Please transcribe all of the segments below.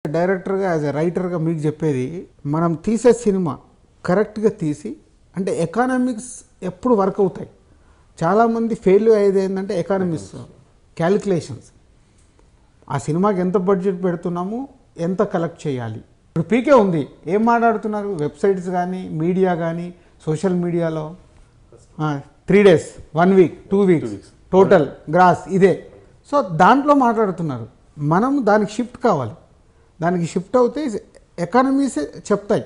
డైరెక్టర్గా as a రైటర్గా మీకు చెప్పేది, మనం తీసే సినిమా కరెక్ట్గా తీసి, అంటే ఎకానమిక్స్ ఎప్పుడు వర్క్ అవుతాయి. చాలామంది ఫెయిల్యూర్ అయ్యేది ఏంటంటే ఎకానమిక్స్ క్యాలిక్యులేషన్స్. ఆ సినిమాకి ఎంత బడ్జెట్ పెడుతున్నాము, ఎంత కలెక్ట్ చేయాలి. ఇప్పుడు పీకే ఉంది, ఏం మాట్లాడుతున్నారు వెబ్సైట్స్ కానీ మీడియా కానీ సోషల్ మీడియాలో 3 days 1 week 2 weeks total gross ఇదే. సో దాంట్లో మాట్లాడుతున్నారు. మనం దానికి షిఫ్ట్ కావాలి. దానికి షిఫ్ట్ అవుతే ఎకానమీసే చెప్తాయి.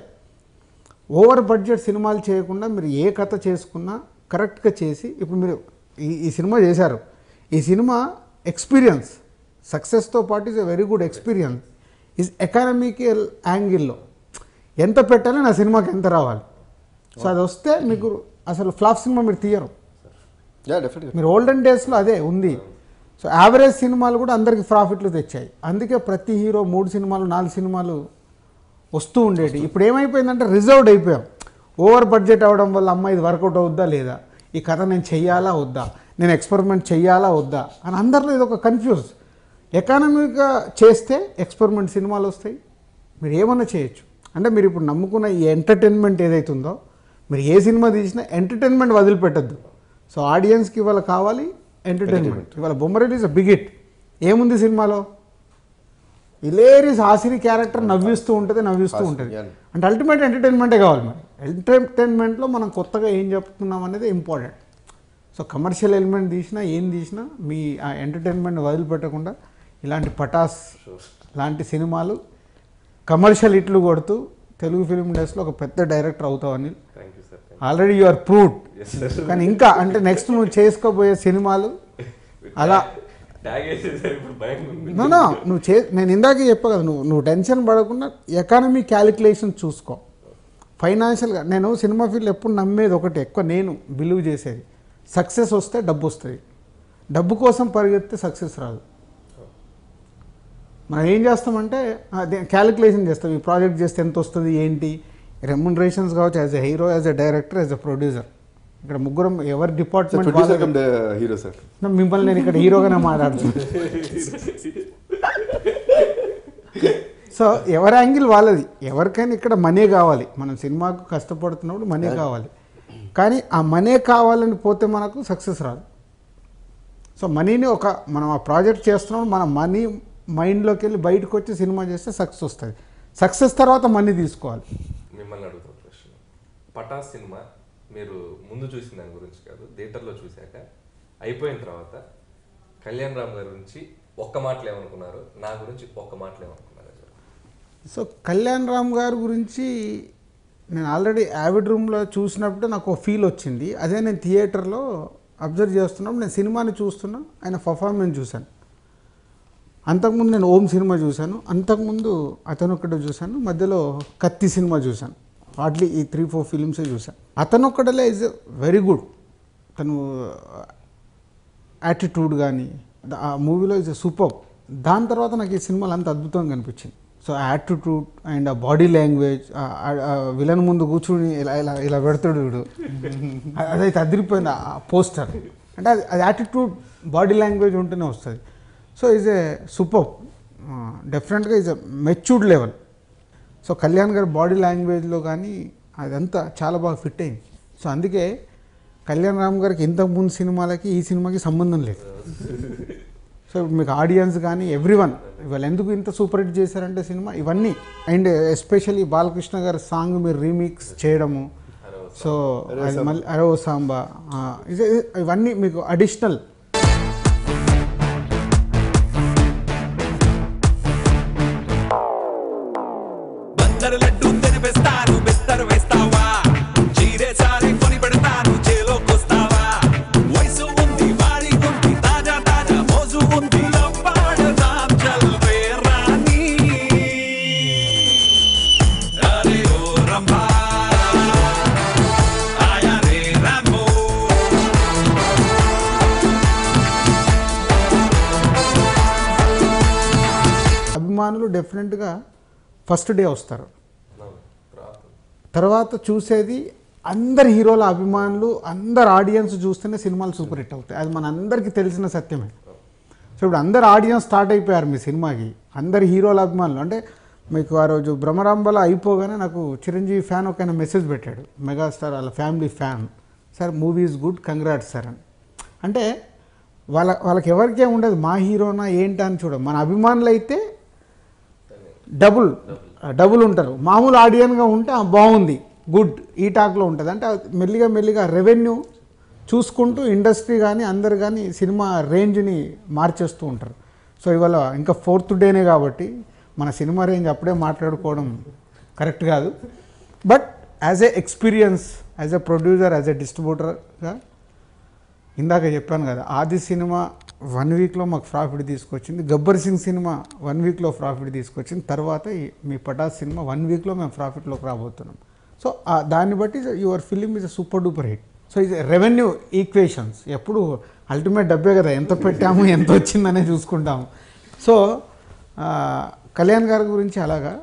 ఓవర్ బడ్జెట్ సినిమాలు చేయకుండా మీరు ఏ కథ చేసుకున్నా కరెక్ట్గా చేసి, ఇప్పుడు మీరు ఈ సినిమా చేశారు. ఈ సినిమా ఎక్స్పీరియన్స్ సక్సెస్తో పాటు is a very good experience. Is economical యాంగిల్లో ఎంత పెట్టాలి, నా సినిమాకి ఎంత రావాలి. సో అది వస్తే మీకు అసలు ఫ్లాప్ సినిమా మీరు తీయరు. మీరు ఓల్డెన్ డేస్లో అదే ఉంది. సో యావరేజ్ సినిమాలు కూడా అందరికి ప్రాఫిట్లు తెచ్చాయి. అందుకే ప్రతి హీరో 3 సినిమాలు 4 సినిమాలు వస్తూ ఉండేవి. ఇప్పుడు ఏమైపోయిందంటే రిజర్వ్డ్ అయిపోయాం. ఓవర్ బడ్జెట్ అవ్వడం వల్ల అమ్మ ఇది వర్కౌట్ అవుద్దా లేదా, ఈ కథ నేను చెయ్యాలా వద్దా, నేను ఎక్స్పెరిమెంట్ చెయ్యాలా వద్దా అని అందరిలో ఇది ఒక కన్ఫ్యూజ్. ఎకానమీగా చేస్తే ఎక్స్పెరిమెంట్ సినిమాలు వస్తాయి, మీరు ఏమన్నా చేయొచ్చు. అంటే మీరు ఇప్పుడు నమ్ముకున్న ఈ ఎంటర్టైన్మెంట్ ఏదైతుందో, మీరు ఏ సినిమా తీసినా ఎంటర్టైన్మెంట్ వదిలిపెట్టద్దు. సో ఆడియన్స్కి ఇవాళ కావాలి ఎంటర్టైన్మెంట్. ఇవాళ Bommareddy is a big hit. ఏముంది సినిమాలో, ఇలేరీస్ ఆసిరి క్యారెక్టర్ నవ్విస్తూ ఉంటుంది. అంటే అల్టిమేట్ ఎంటర్టైన్మెంటే కావాలి. మరి ఎంటర్టైన్మెంట్లో మనం కొత్తగా ఏం చెప్తున్నాం అనేది ఇంపార్టెంట్. సో కమర్షియల్ ఎలిమెంట్ తీసినా ఏం తీసినా మీ ఆ ఎంటర్టైన్మెంట్ వదిలిపెట్టకుండా ఇలాంటి పటాస్ లాంటి సినిమాలు కమర్షియల్ హిట్లు కొడుతూ తెలుగు ఫిల్మ్ ఇండస్ట్రీలో ఒక పెద్ద డైరెక్టర్ అవుతావని ఆల్రెడీ యు ఆర్ ప్రూవ్డ్. కానీ ఇంకా అంటే నెక్స్ట్ నువ్వు చేసుకోబోయే సినిమాలు అలా నేను ఇందాకే చెప్పా కదా, నువ్వు టెన్షన్ పడకుండా ఎకానమీ క్యాలిక్యులేషన్ చూసుకో. ఫైనాన్షియల్గా నేను సినిమా ఫీల్డ్ ఎప్పుడు నమ్మేది ఒకటి, ఎక్కువ నేను బిలీవ్ చేసేది, సక్సెస్ వస్తే డబ్బు వస్తుంది. డబ్బు కోసం పరిగెత్తే సక్సెస్ రాదు. మనం ఏం చేస్తామంటే క్యాలిక్యులేషన్ చేస్తాం. ఈ ప్రాజెక్ట్ చేస్తే ఎంత వస్తుంది ఏంటి, రెమ్యునరేషన్స్ కావచ్చు, as a hero, as a director, as a producer. ఇక్కడ ముగ్గురం ఎవరి డిపార్ట్మెంట్ హీరో సార్, మిమ్మల్ని నేను ఇక్కడ హీరోగానే మాట్లాడుతున్నాను. సో ఎవరి యాంగిల్ వాళ్ళది. ఎవరికైనా ఇక్కడ మనీ కావాలి. మనం సినిమాకు కష్టపడుతున్నప్పుడు మనీ కావాలి. కానీ ఆ మనీ కావాలని పోతే మనకు సక్సెస్ రాదు. సో మనీని మనం ఆ ప్రాజెక్ట్ చేస్తున్నాం, మన మనీ మైండ్లోకి వెళ్ళి బయటకు వచ్చి సినిమా చేస్తే సక్సెస్ వస్తుంది. సక్సెస్ తర్వాత మనీ తీసుకోవాలి. మిమ్మల్ని అడుగుతాం ప్రశ్న, పటాస్ సినిమా మీరు ముందు చూసిన దాని గురించి కాదు, థియేటర్లో చూశాక అయిపోయిన తర్వాత కళ్యాణ్ రామ్ గారి గురించి ఒక్క మాటలు ఏమనుకున్నారు, నా గురించి ఒక్క మాటలు ఏమనుకున్నారు? సో కళ్యాణ్ రామ్ గారి గురించి నేను ఆల్రెడీ యావిడ్ రూమ్లో చూసినప్పుడు నాకు ఒక ఫీల్ వచ్చింది. అదే నేను థియేటర్లో అబ్జర్వ్ చేస్తున్నప్పుడు నేను సినిమాని చూస్తున్నా, ఆయన పర్ఫార్మెన్స్ చూశాను. అంతకుముందు నేను ఓం సినిమా చూశాను, అంతకుముందు అతనొక్కడే చూశాను, మధ్యలో కత్తి సినిమా చూశాను. హార్డ్లీ ఈ 3-4 ఫిలిమ్సే చూశాను. అతనొక్కడలే ఈజ్ వెరీ గుడ్. తను యాటిట్యూడ్ కానీ ఆ మూవీలో ఈజ్ సూపర్. దాని తర్వాత నాకు ఈ సినిమాలు అంత అద్భుతంగా కనిపించింది. సో యాటిట్యూడ్ అండ్ ఆ బాడీ లాంగ్వేజ్, విలన్ ముందు కూర్చుని ఇలా ఇలా ఇలా పెడతాడు వీడు, అదైతే అదిరిపోయింది ఆ పోస్టర్. అంటే అది యాటిట్యూడ్ బాడీ లాంగ్వేజ్ ఉంటేనే వస్తుంది. So is a super. డెఫినెట్గా is a matured level. So Kalyan గారి బాడీ లాంగ్వేజ్లో కానీ అదంతా చాలా బాగా ఫిట్ అయింది. సో అందుకే కళ్యాణ్ రామ్ గారికి ఇంతకుముందు సినిమాలకి ఈ సినిమాకి సంబంధం లేదు. సో మీకు ఆడియన్స్ కానీ ఎవ్రీవన్ ఇవాళ ఎందుకు ఇంత సూపర్ హిట్ చేశారంటే సినిమా ఇవన్నీ. అండ్ ఎస్పెషల్లీ బాలకృష్ణ గారి సాంగ్ మీరు రీమిక్స్ చేయడము, సో అది మళ్ళీ అరో సాంబా, ఇవన్నీ మీకు అడిషనల్. అభిమానులు డెఫినెట్గా ఫస్ట్ డే వస్తారు. తర్వాత చూసేది అందరు హీరోల అభిమానులు, అందరు ఆడియన్స్ చూస్తేనే సినిమాలు సూపర్ హిట్ అవుతాయి. అది మన అందరికీ తెలిసిన సత్యమే. సో ఇప్పుడు అందరు ఆడియన్స్ స్టార్ట్ అయిపోయారు మీ సినిమాకి, అందరు హీరోల అభిమానులు. అంటే మీకు ఆ రోజు భ్రమరాంబల అయిపోగానే నాకు చిరంజీవి ఫ్యాన్ ఒక ఆయన మెసేజ్ పెట్టాడు, మెగాస్టార్ వాళ్ళ family fan, sir movie is good, congrats sir అని. అంటే వాళ్ళకి ఎవరికే ఉండదు మా హీరోనా ఏంటా అని చూడ. మన అభిమానులు అయితే డబుల్ ఉంటారు. మామూలు ఆడియన్గా ఉంటే బాగుంది, గుడ్, ఈ టాక్లో ఉంటుంది. అంటే మెల్లిగా రెవెన్యూ చూసుకుంటూ ఇండస్ట్రీ కానీ అందరు కానీ సినిమా రేంజ్ని మార్చేస్తూ ఉంటారు. సో ఇవాళ ఇంకా 4th డేనే కాబట్టి మన సినిమా రేంజ్ అప్పుడే మాట్లాడుకోవడం కరెక్ట్ కాదు. But as a experience, as a producer, as a డిస్ట్రిబ్యూటర్గా ఇందాక చెప్పాను కదా, ఆది సినిమా 1 వీక్లో మాకు ప్రాఫిట్ తీసుకొచ్చింది, గబ్బర్ సింగ్ సినిమా 1 వీక్లో ప్రాఫిట్ తీసుకొచ్చింది, తర్వాత మీ పటాస్ సినిమా 1 వీక్లో మేము ప్రాఫిట్లోకి రాబోతున్నాం. సో దాన్ని బట్టి your film is a super duper hit. So ఇది రెవెన్యూ ఈక్వేషన్స్ ఎప్పుడు అల్టిమేట్ డబ్బే కదా, ఎంత పెట్టాము ఎంత వచ్చిందనే చూసుకుంటాము. సో కళ్యాణ్ గారి గురించి అలాగా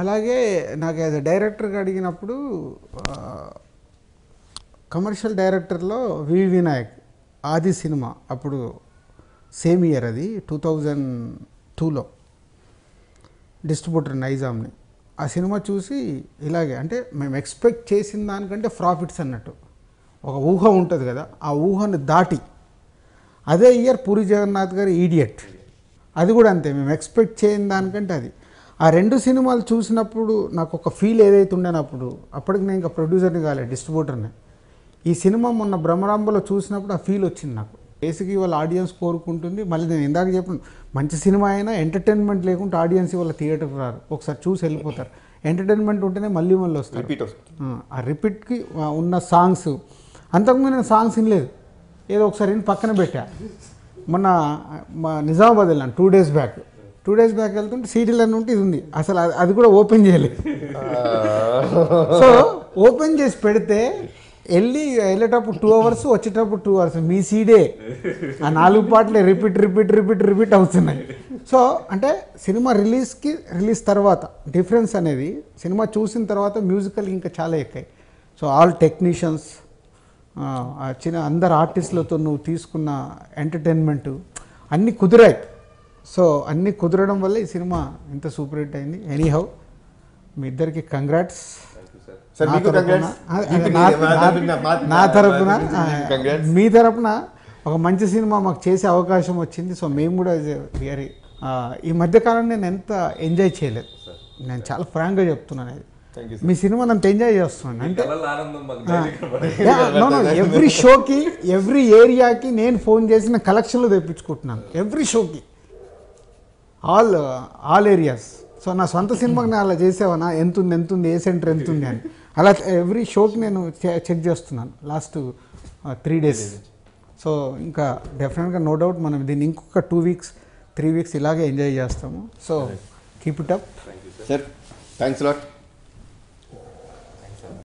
అలాగే నాకు యాజ్ అ డైరెక్టర్గా అడిగినప్పుడు కమర్షియల్ డైరెక్టర్లో వి వినాయక్ ఆది సినిమా అప్పుడు సేమ్ ఇయర్, అది 2002లో డిస్ట్రిబ్యూటర్ నైజామ్ని. ఆ సినిమా చూసి ఇలాగే అంటే మేము ఎక్స్పెక్ట్ చేసిన దానికంటే ప్రాఫిట్స్ అన్నట్టు ఒక ఊహ ఉంటుంది కదా, ఆ ఊహను దాటి అదే ఇయర్ పూరి జగన్నాథ్ గారి ఈడియట్, అది కూడా అంతే, మేము ఎక్స్పెక్ట్ చేయని దానికంటే అది. ఆ 2 సినిమాలు చూసినప్పుడు నాకు ఒక ఫీల్ ఏదైతే ఉండేనప్పుడు, అప్పటికి నేను ఇంకా ప్రొడ్యూసర్ని కాలేదు, డిస్ట్రిబ్యూటర్ని. ఈ సినిమా మొన్న భ్రమరాంబలో చూసినప్పుడు ఆ ఫీల్ వచ్చింది నాకు. బేసిక్గా ఇవాళ ఆడియన్స్ కోరుకుంటుంది, మళ్ళీ నేను ఇందాక చెప్పాను మంచి సినిమా అయినా ఎంటర్టైన్మెంట్ లేకుంటే ఆడియన్స్ ఇవాళ థియేటర్కి రారు, ఒకసారి చూసి వెళ్ళిపోతారు. ఎంటర్టైన్మెంట్ ఉంటేనే మళ్ళీ వస్తారు. ఆ రిపీట్కి ఉన్న సాంగ్స్, అంతకుముందు నేను సాంగ్స్ వినలేదు, ఏదో ఒకసారి పక్కన పెట్టా. మొన్న మా నిజామాబాద్ వెళ్ళాను 2 days బ్యాక్ వెళ్తుంటే సీడీలు అని ఉంటే ఇది ఉంది, అసలు అది కూడా ఓపెన్ చేయలేదు. సో ఓపెన్ చేసి పెడితే వెళ్ళేటప్పుడు 2 hours, వచ్చేటప్పుడు 2 hours, మీ సీడే ఆ 4 పాటలే రిపీట్ అవుతున్నాయి. సో అంటే సినిమా రిలీజ్ తర్వాత డిఫరెన్స్ అనేది సినిమా చూసిన తర్వాత మ్యూజికల్ ఇంకా చాలా ఎక్కాయి. సో ఆల్ టెక్నీషియన్స్, అందరు ఆర్టిస్టులతో నువ్వు తీసుకున్న ఎంటర్టైన్మెంట్ అన్నీ కుదిరాయి. సో అన్నీ కుదరడం వల్ల ఈ సినిమా ఇంత సూపర్ హిట్ అయింది. ఎనీహౌ మీ ఇద్దరికి కంగ్రాట్స్. నా తరపున మీ తరపున ఒక మంచి సినిమా మాకు చేసే అవకాశం వచ్చింది. సో మేము కూడా వెరీ ఈ మధ్యకాలంలో నేను ఎంత ఎంజాయ్ చేయలేదు, నేను చాలా ఫ్రాంక్గా చెప్తున్నాను. అది మీ సినిమా అంత ఎంజాయ్ చేస్తున్నాను అంటే ఎవ్రీ షోకి ఎవ్రీ ఏరియాకి నేను ఫోన్ చేసిన కలెక్షన్లు తెప్పించుకుంటున్నాను, ఎవ్రీ షోకి ఆల్ ఏరియాస్. సో నా సొంత సినిమాకి నేను అలా చేసేవనా, ఎంతుంది, ఏ సెంటర్ ఎంతుంది అని అలా ఎవ్రీ షోకి నేను చెక్ చేస్తున్నాను లాస్ట్ 3 days. సో ఇంకా డెఫినెట్గా నో డౌట్ మనం దీన్ని ఇంకొక 2 weeks 3 weeks ఇలాగే ఎంజాయ్ చేస్తాము. So keep it up sir, thanks lot.